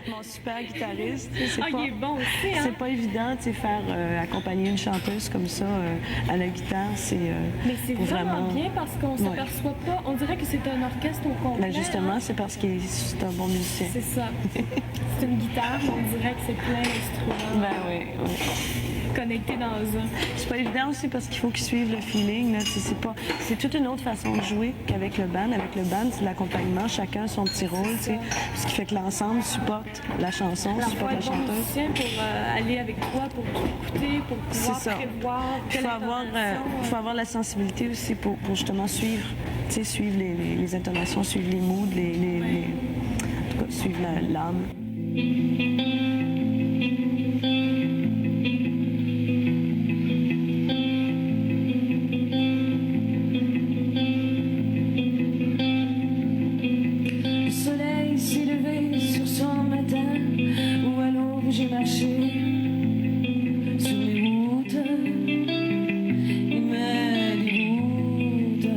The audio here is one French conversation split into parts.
mon super guitariste. C'est Il est bon aussi, hein? c'est pas évident, tu sais, faire accompagner une chanteuse comme ça à la guitare, Mais c'est faut vraiment bien parce qu'on Ouais. s'aperçoit pas. On dirait que c'est un orchestre au complet. Ben justement, hein? c'est parce que c'est un bon musicien. C'est ça. C'est une guitare, mais on dirait que c'est plein d'instruments Ben oui. connectés dans un. C'est pas évident aussi parce qu'il faut qu'ils suivent le feeling. Là. C'est toute une autre façon de jouer qu'avec le band. Avec le band, c'est l'accompagnement, chacun son petit rôle, tu sais, ce qui fait que l'ensemble supporte la chanson, Alors, faut supporte la être bon chanteuse. musicien pour aller avec toi, pour écouter, pour pouvoir C'est ça. prévoir. Il quelle intonation, faut avoir la sensibilité aussi pour justement suivre, tu sais, suivre les intonations, suivre les moods, en tout cas, suivre l'âme. Le soleil s'est levé sur son matin, où à l'aube j'ai marché sur les routes et me dégoûte.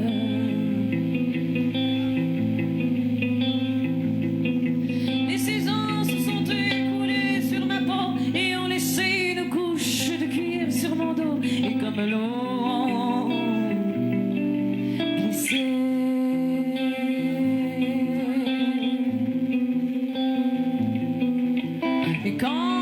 Les saisons se sont écoulées sur ma peau et ont laissé une couche de cuir sur mon dos, et comme l'eau glissé. Et quand